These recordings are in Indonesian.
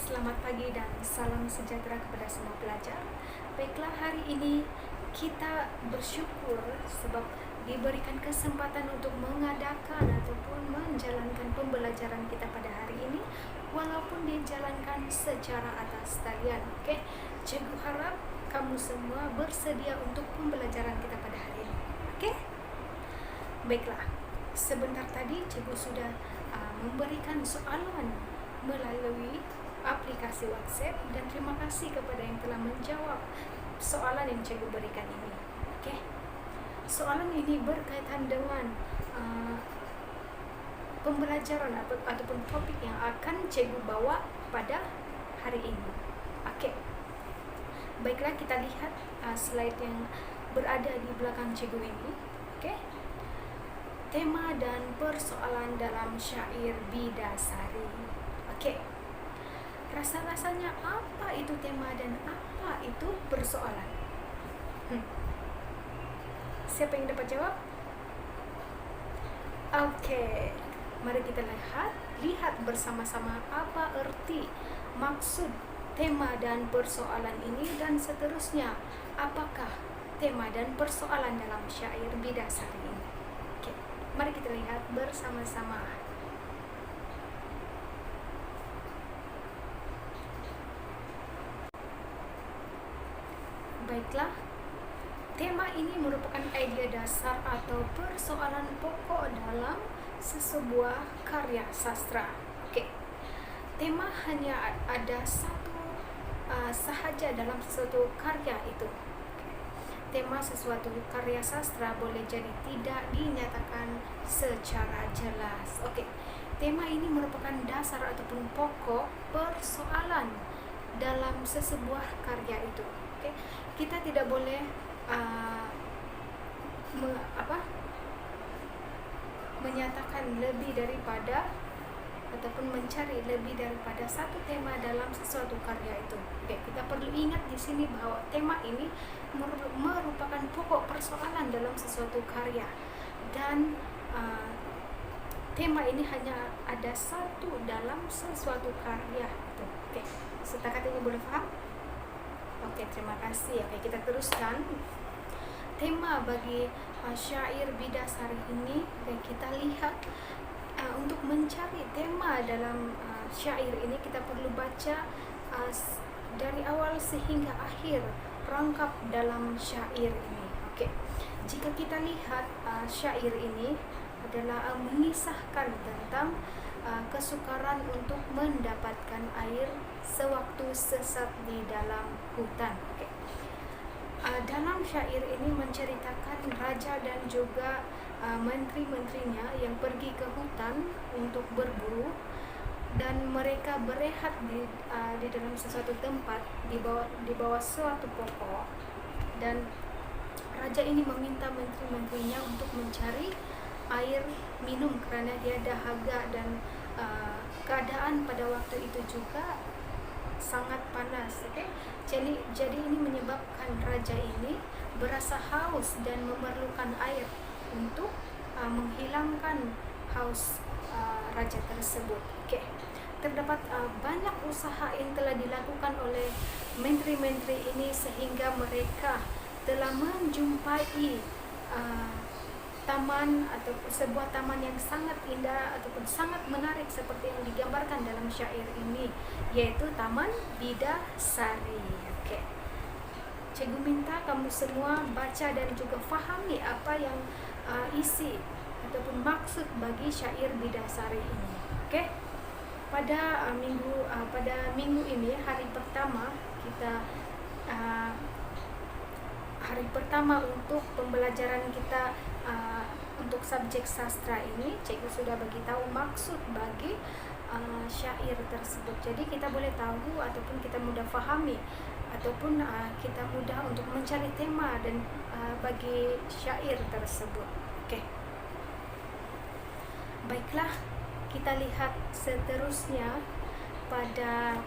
Selamat pagi dan salam sejahtera kepada semua pelajar. Baiklah, hari ini kita bersyukur sebab diberikan kesempatan untuk mengadakan ataupun menjalankan pembelajaran kita pada hari ini, walaupun dijalankan secara atas talian. Oke, cikgu harap kamu semua bersedia untuk pembelajaran kita pada hari ini. Oke, baiklah. Sebentar tadi cikgu sudah memberikan soalan melalui aplikasi WhatsApp, dan terima kasih kepada yang telah menjawab soalan yang cikgu berikan ini. Oke, soalan ini berkaitan dengan pembelajaran ataupun topik yang akan cikgu bawa pada hari ini. Oke, baiklah, kita lihat slide yang berada di belakang cikgu ini. Oke, tema dan persoalan dalam syair Bidasari. Oke, rasa-rasanya apa itu tema dan apa itu persoalan? Siapa yang dapat jawab? Oke, mari kita lihat bersama-sama apa arti, maksud, tema dan persoalan ini, dan seterusnya apakah tema dan persoalan dalam syair Bidasari ini. Oke, mari kita lihat bersama-sama. Baiklah, tema ini merupakan idea dasar atau persoalan pokok dalam sebuah karya sastra. Oke, tema hanya ada satu sahaja dalam sesuatu karya itu. Tema sesuatu karya sastra boleh jadi tidak dinyatakan secara jelas. Oke, tema ini merupakan dasar ataupun pokok persoalan dalam sebuah karya itu. Oke, kita tidak boleh menyatakan lebih daripada ataupun mencari lebih daripada satu tema dalam sesuatu karya itu. Oke, kita perlu ingat di sini bahwa tema ini merupakan pokok persoalan dalam sesuatu karya, dan tema ini hanya ada satu dalam sesuatu karya itu. Oke, setakat ini boleh paham? Oke, terima kasih. Oke, kita teruskan. Tema bagi syair Bidasari ini, kita lihat untuk mencari tema dalam syair ini kita perlu baca dari awal sehingga akhir rangkap dalam syair ini. Oke, jika kita lihat syair ini adalah mengisahkan tentang kesukaran untuk mendapatkan air sewaktu sesat di dalam hutan. Oke. Dalam syair ini menceritakan raja dan juga menteri-menterinya yang pergi ke hutan untuk berburu, dan mereka berehat di dalam sesuatu tempat di bawah suatu pokok, dan raja ini meminta menteri-menterinya untuk mencari air minum karena dia dahaga, dan keadaan pada waktu itu juga sangat panas. Okay? Jadi ini menyebabkan raja ini berasa haus dan memerlukan air untuk menghilangkan haus raja tersebut. Okay. Terdapat banyak usaha yang telah dilakukan oleh menteri-menteri ini sehingga mereka telah menjumpai taman atau sebuah taman yang sangat indah ataupun sangat menarik seperti yang digambarkan dalam syair ini, yaitu Taman Bidasari. Oke, cikgu minta kamu semua baca dan juga fahami apa yang isi ataupun maksud bagi syair Bidasari ini. Oke, pada minggu ini, hari pertama kita hari pertama untuk pembelajaran kita untuk subjek sastra ini, cikgu sudah bagi tahu maksud bagi syair tersebut. Jadi kita boleh tahu ataupun kita mudah fahami ataupun kita mudah untuk mencari tema dan bagi syair tersebut. Oke. Baiklah, kita lihat seterusnya pada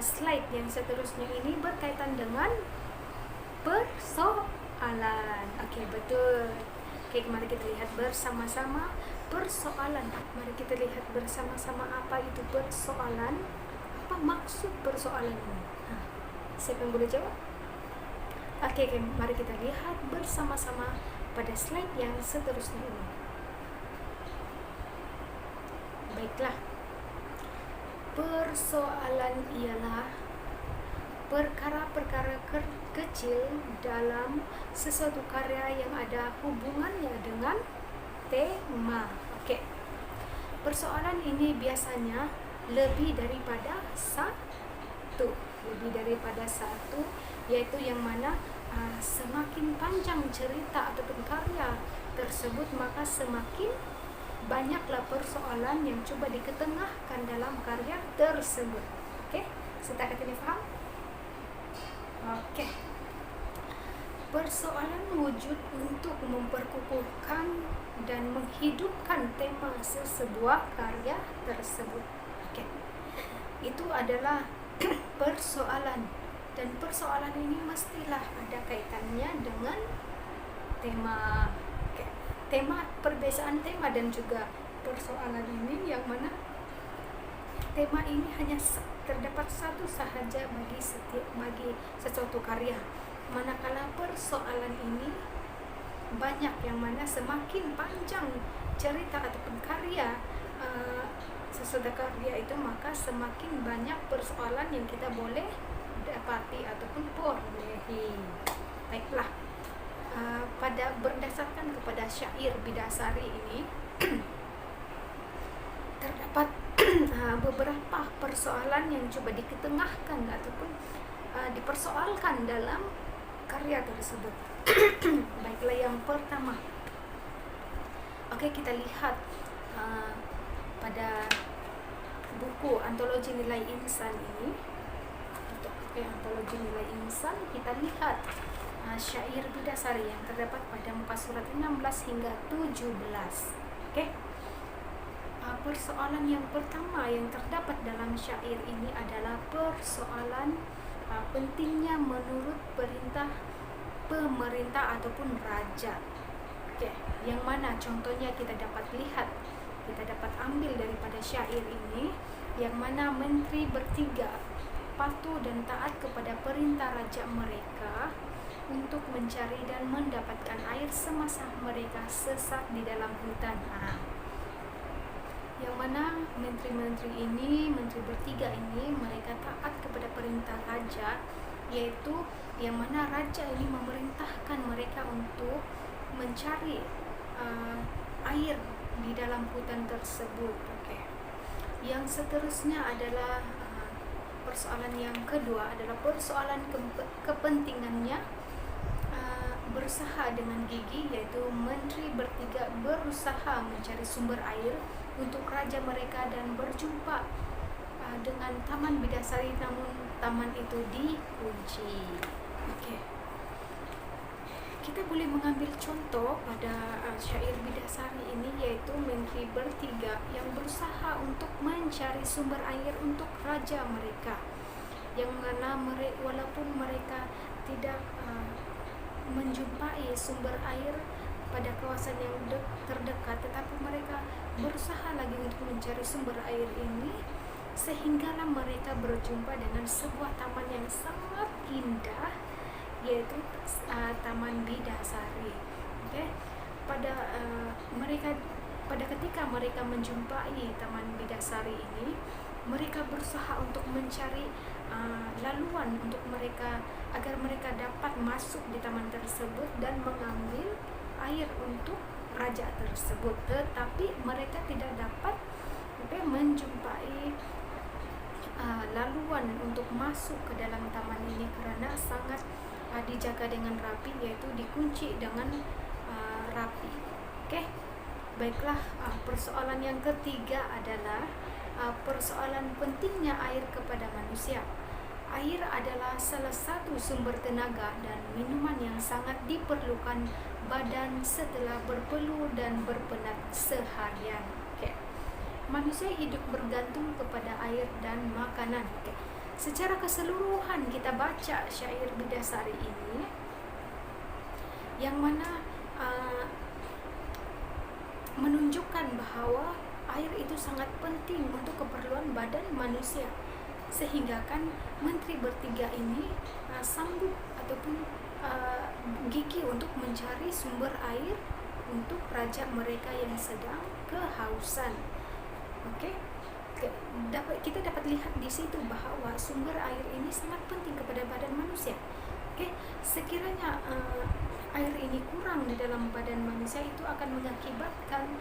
slide yang seterusnya ini berkaitan dengan persoalan. Oke, betul. Oke, mari kita lihat bersama-sama persoalan. Mari kita lihat bersama-sama apa itu persoalan, apa maksud persoalan ini. Siapa yang boleh jawab? Oke, mari kita lihat bersama-sama pada slide yang seterusnya ini. Baiklah, persoalan ialah perkara-perkara kecil dalam sesuatu karya yang ada hubungannya dengan tema. Oke. Persoalan ini biasanya lebih daripada satu, yaitu yang mana semakin panjang cerita ataupun karya tersebut, maka semakin banyaklah persoalan yang coba diketengahkan dalam karya tersebut. Oke, setakat ini paham? Oke. Persoalan wujud untuk memperkukuhkan dan menghidupkan tema sebuah karya tersebut. Oke. Itu adalah persoalan, dan persoalan ini mestilah ada kaitannya dengan tema. Oke. Tema, perbedaan tema dan juga persoalan ini yang mana tema ini hanya terdapat satu sahaja bagi sesuatu karya, manakala persoalan ini banyak, yang mana semakin panjang cerita ataupun karya sesuatu karya itu, maka semakin banyak persoalan yang kita boleh dapati ataupun perolehi. Baiklah, pada berdasarkan kepada syair Bidasari ini terdapat beberapa persoalan yang coba diketengahkan ataupun dipersoalkan dalam karya tersebut. Baiklah, yang pertama, oke, kita lihat pada buku Antologi Nilai Insan ini. Antologi Nilai Insan, kita lihat syair Bidasari yang terdapat pada muka surat 16 hingga 17. Oke. Persoalan yang pertama yang terdapat dalam syair ini adalah persoalan pentingnya menurut perintah pemerintah ataupun raja. Oke, yang mana contohnya kita dapat lihat, kita dapat ambil daripada syair ini, yang mana menteri bertiga patuh dan taat kepada perintah raja mereka untuk mencari dan mendapatkan air semasa mereka sesat di dalam hutan. Yang mana menteri-menteri ini, menteri bertiga ini, mereka taat kepada perintah raja, yaitu yang mana raja ini memerintahkan mereka untuk mencari air di dalam hutan tersebut. Oke. Yang seterusnya adalah persoalan yang kedua adalah persoalan kepentingannya berusaha dengan gigih, yaitu menteri bertiga berusaha mencari sumber air untuk raja mereka dan berjumpa dengan Taman Bidasari, namun taman itu dikunci. Oke. Kita boleh mengambil contoh pada syair Bidasari ini, yaitu menteri bertiga yang berusaha untuk mencari sumber air untuk raja mereka, yang mana walaupun mereka tidak menjumpai sumber air pada kawasan yang terdekat, tetapi mereka berusaha lagi untuk mencari sumber air ini, sehinggalah mereka berjumpa dengan sebuah taman yang sangat indah, yaitu Taman Bidasari. Oke. Pada ketika mereka menjumpai Taman Bidasari ini, mereka berusaha untuk mencari laluan untuk mereka agar mereka dapat masuk di taman tersebut dan mengambil air untuk raja tersebut, tetapi mereka tidak dapat menjumpai laluan untuk masuk ke dalam taman ini karena sangat dijaga dengan rapi, yaitu dikunci dengan rapi. Oke. Baiklah, persoalan yang ketiga adalah persoalan pentingnya air kepada manusia. Air adalah salah satu sumber tenaga dan minuman yang sangat diperlukan badan setelah berpeluh dan berpenat seharian. Okay. Manusia hidup bergantung kepada air dan makanan. Okay. Secara keseluruhan kita baca syair Bidasari ini, yang mana menunjukkan menunjukkan bahwa air itu sangat penting untuk keperluan badan manusia, sehingga kan menteri bertiga ini sanggup ataupun gigih untuk mencari sumber air untuk raja mereka yang sedang kehausan. Oke, kita dapat lihat di situ bahwa sumber air ini sangat penting kepada badan manusia. Oke, sekiranya air ini kurang di dalam badan manusia, itu akan mengakibatkan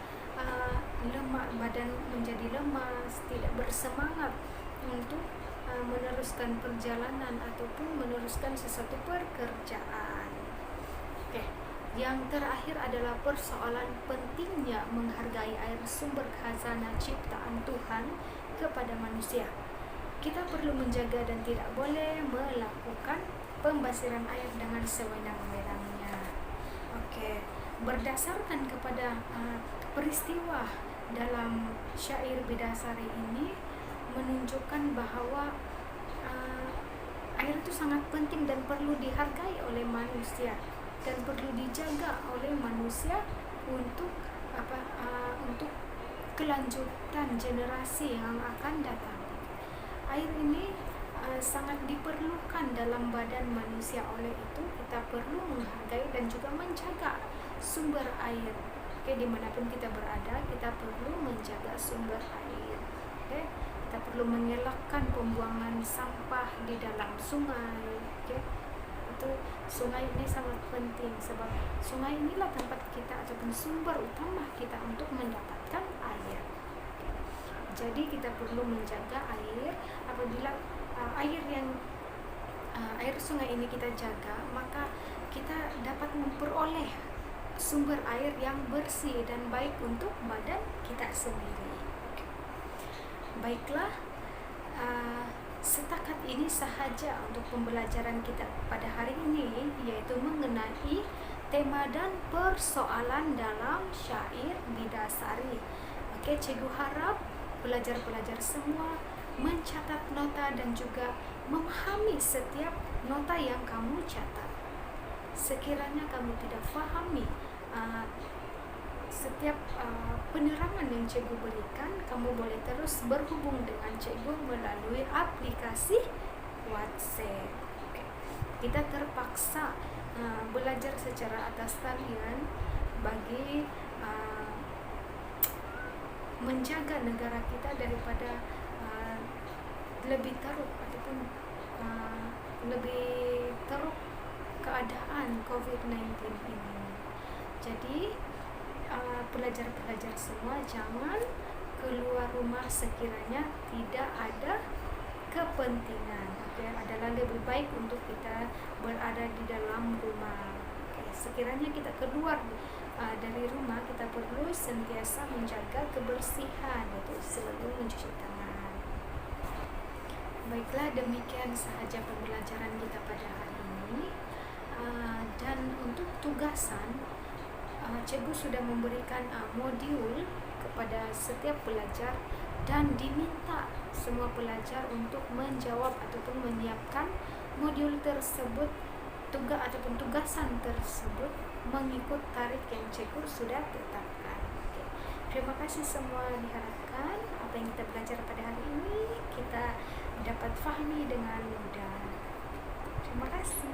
lemak, badan menjadi lemas, tidak bersemangat untuk meneruskan perjalanan ataupun meneruskan sesuatu pekerjaan. Oke, yang terakhir adalah persoalan pentingnya menghargai air, sumber khazanah ciptaan Tuhan kepada manusia. Kita perlu menjaga dan tidak boleh melakukan pembasiran air dengan sewenang-wenangnya. Oke, berdasarkan kepada peristiwa dalam syair Bidasari ini menunjukkan bahwa air itu sangat penting dan perlu dihargai oleh manusia dan perlu dijaga oleh manusia untuk untuk kelanjutan generasi yang akan datang. Air ini sangat diperlukan dalam badan manusia, oleh itu kita perlu menghargai dan juga menjaga sumber air. Oke, dimanapun kita berada, kita perlu menjaga sumber air. Oke, kita perlu mengelakkan pembuangan sampah di dalam sungai. Oke, itu sungai ini sangat penting sebab sungai inilah tempat kita ataupun sumber utama kita untuk mendapatkan air. Oke, jadi kita perlu menjaga air. Apabila air sungai ini kita jaga, maka kita dapat memperoleh sumber air yang bersih dan baik untuk badan kita sendiri. Baiklah, setakat ini sahaja untuk pembelajaran kita pada hari ini, yaitu mengenai tema dan persoalan dalam syair Bidasari. Oke, cikgu harap pelajar-pelajar semua mencatat nota dan juga memahami setiap nota yang kamu catat. Sekiranya kamu tidak pahami setiap penerangan yang cikgu berikan, kamu boleh terus berhubung dengan cikgu melalui aplikasi WhatsApp. Oke. Kita terpaksa belajar secara atas talian bagi menjaga negara kita daripada lebih teruk ataupun lebih teruk keadaan COVID-19 ini. Jadi pelajar-pelajar semua jangan keluar rumah sekiranya tidak ada kepentingan. Oke, adalah lebih baik untuk kita berada di dalam rumah. Oke, sekiranya kita keluar dari rumah, kita perlu sentiasa menjaga kebersihan, yaitu selalu mencuci tangan. Baiklah, demikian sahaja pembelajaran kita pada hari ini. Dan untuk tugasan, cikgu sudah memberikan modul kepada setiap pelajar dan diminta semua pelajar untuk menjawab ataupun menyiapkan modul tersebut, ataupun tugasan tersebut mengikut tarikh yang cikgu sudah tetapkan. Oke. Terima kasih semua, diharapkan apa yang kita belajar pada hari ini kita dapat fahami dengan mudah. Terima kasih.